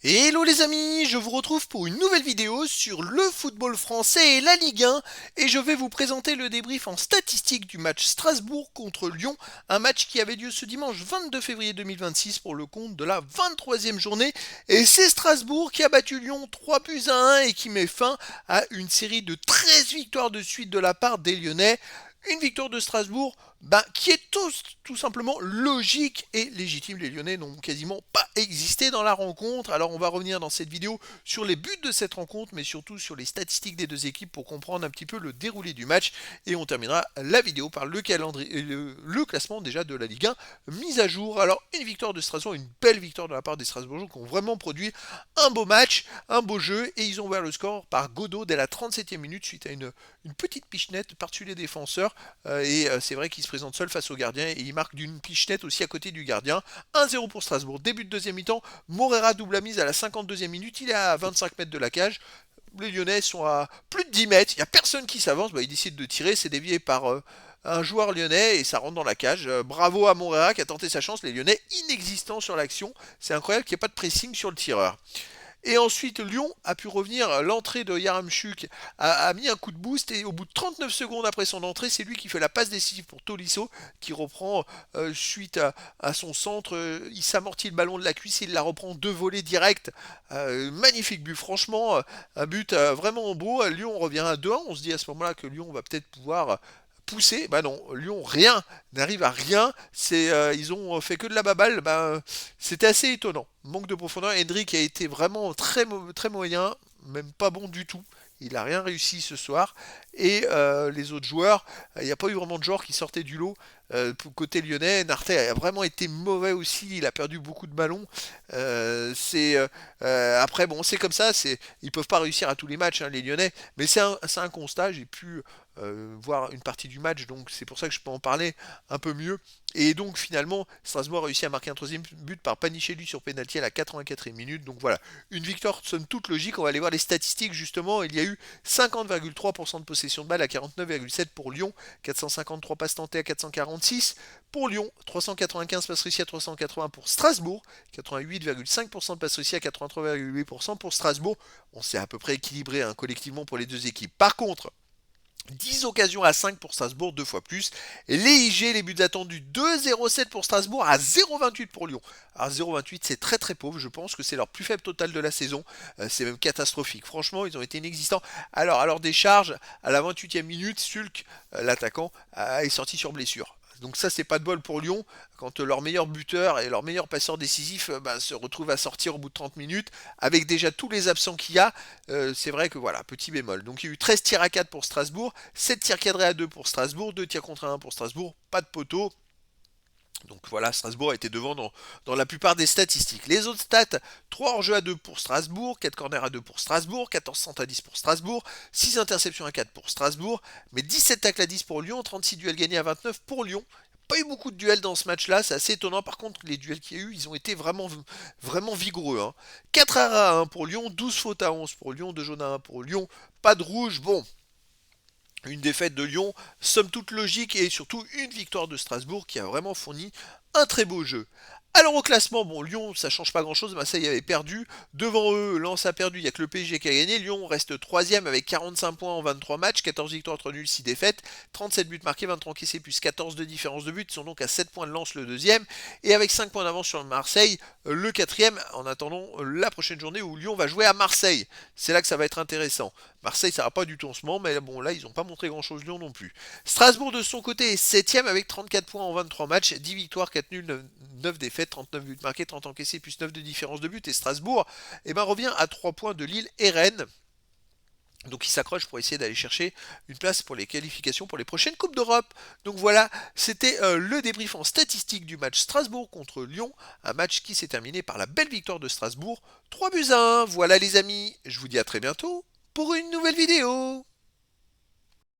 Hello les amis, je vous retrouve pour une nouvelle vidéo sur le football français et la Ligue 1 et je vais vous présenter le débrief en statistique du match Strasbourg contre Lyon, un match qui avait lieu ce dimanche 22 février 2026 pour le compte de la 23e journée et c'est Strasbourg qui a battu Lyon 3 buts à 1 et qui met fin à une série de 13 victoires de suite de la part des Lyonnais. Une victoire de Strasbourg qui est tout simplement logique et légitime. Les Lyonnais n'ont quasiment pas existé dans la rencontre. Alors on va revenir dans cette vidéo sur les buts de cette rencontre, mais surtout sur les statistiques des deux équipes pour comprendre un petit peu le déroulé du match. Et on terminera la vidéo par le calendrier, le classement déjà de la Ligue 1 mise à jour. Alors une victoire de Strasbourg, une belle victoire de la part des Strasbourgeois qui ont vraiment produit un beau match, un beau jeu, et ils ont ouvert le score par Godot dès la 37e minute suite à une petite pichenette par-dessus les défenseurs. C'est vrai qu'il se présente seul face au gardien et il marque d'une pichenette aussi à côté du gardien. 1-0 pour Strasbourg. Début de deuxième mi-temps, Morera double la mise à la 52e minute. Il est à 25 mètres de la cage. Les Lyonnais sont à plus de 10 mètres. Il n'y a personne qui s'avance. Il décide de tirer. C'est dévié par un joueur lyonnais et ça rentre dans la cage. Bravo à Morera qui a tenté sa chance. Les Lyonnais inexistants sur l'action. C'est incroyable qu'il n'y ait pas de pressing sur le tireur. Et ensuite, Lyon a pu revenir. L'entrée de Yaramchuk a mis un coup de boost. Et au bout de 39 secondes après son entrée, c'est lui qui fait la passe décisive pour Tolisso, qui reprend suite à son centre. Il s'amortit le ballon de la cuisse et il la reprend deux volets directs. Magnifique but, franchement. Un but vraiment beau. Lyon revient à 2-1. On se dit à ce moment-là que Lyon va peut-être pouvoir pousser. Bah non, Lyon rien, n'arrive à rien. Ils ont fait que de la baballe. C'était assez étonnant. Manque de profondeur. Hendrick a été vraiment très moyen, même pas bon du tout. Il n'a rien réussi ce soir. Et les autres joueurs, il n'y a pas eu vraiment de joueurs qui sortaient du lot. Côté lyonnais, Nartet a vraiment été mauvais aussi. Il a perdu beaucoup de ballons. Après, bon, c'est comme ça. Ils peuvent pas réussir à tous les matchs, hein, les Lyonnais. Mais c'est un constat. J'ai pu voir une partie du match, donc c'est pour ça que je peux en parler un peu mieux. Et donc finalement, Strasbourg a réussi à marquer un troisième but par Panichelu sur penalty à la 84e minute. Donc voilà, une victoire somme toute logique. On va aller voir les statistiques justement. Il y a eu 50,3% de possession de balle à 49,7 pour Lyon, 453 passes tentées à 446 pour Lyon, 395 passes réussies à 380 pour Strasbourg, 88,5% de passes réussies à 83,8% pour Strasbourg. On s'est à peu près équilibré hein, collectivement pour les deux équipes. Par contre, 10 occasions à 5 pour Strasbourg, deux fois plus. Les IG, les buts attendus 2,07 pour Strasbourg à 0,28 pour Lyon. Alors 0,28 c'est très pauvre, je pense que c'est leur plus faible total de la saison. C'est même catastrophique. Franchement, ils ont été inexistants. Alors, à leur décharge, à la 28e minute, Sulk, l'attaquant, est sorti sur blessure. Donc ça, c'est pas de bol pour Lyon, quand leur meilleur buteur et leur meilleur passeur décisif se retrouvent à sortir au bout de 30 minutes, avec déjà tous les absents qu'il y a, c'est vrai que voilà, petit bémol. Donc il y a eu 13 tirs à 4 pour Strasbourg, 7 tirs cadrés à 2 pour Strasbourg, 2 tirs contre 1 pour Strasbourg, pas de poteau. Donc voilà, Strasbourg a été devant dans la plupart des statistiques. Les autres stats, 3 hors-jeu à 2 pour Strasbourg, 4 corners à 2 pour Strasbourg, 14 centres à 10 pour Strasbourg, 6 interceptions à 4 pour Strasbourg, mais 17 tacles à 10 pour Lyon, 36 duels gagnés à 29 pour Lyon. Pas eu beaucoup de duels dans ce match-là, c'est assez étonnant. Par contre, les duels qu'il y a eu, ils ont été vraiment vigoureux. Hein. 4 arrêts à 1 pour Lyon, 12 fautes à 11 pour Lyon, 2 jaunes à 1 pour Lyon, pas de rouge. Bon, une défaite de Lyon, somme toute logique, et surtout une victoire de Strasbourg qui a vraiment fourni un très beau jeu. Alors au classement, bon, Lyon, ça change pas grand-chose, Marseille avait perdu. Devant eux, Lens a perdu, il n'y a que le PSG qui a gagné. Lyon reste 3ème avec 45 points en 23 matchs, 14 victoires, 3 nuls, 6 défaites, 37 buts marqués, 23 encaissés, plus 14 de différence de but. Ils sont donc à 7 points de Lens le deuxième, et avec 5 points d'avance sur le Marseille, le quatrième, en attendant la prochaine journée où Lyon va jouer à Marseille. C'est là que ça va être intéressant. Marseille, ça va pas du tout en ce moment, mais bon, là, ils n'ont pas montré grand-chose Lyon non plus. Strasbourg, de son côté, est 7ème avec 34 points en 23 matchs, 10 victoires, 4 nuls, 9 défaites, 39 buts marqués, 30 encaissés, plus 9 de différence de but. Et Strasbourg revient à 3 points de Lille et Rennes. Donc il s'accroche pour essayer d'aller chercher une place pour les qualifications pour les prochaines Coupes d'Europe. Donc voilà, c'était le débrief en statistique du match Strasbourg contre Lyon. Un match qui s'est terminé par la belle victoire de Strasbourg. 3 buts à 1. Voilà les amis, je vous dis à très bientôt pour une nouvelle vidéo.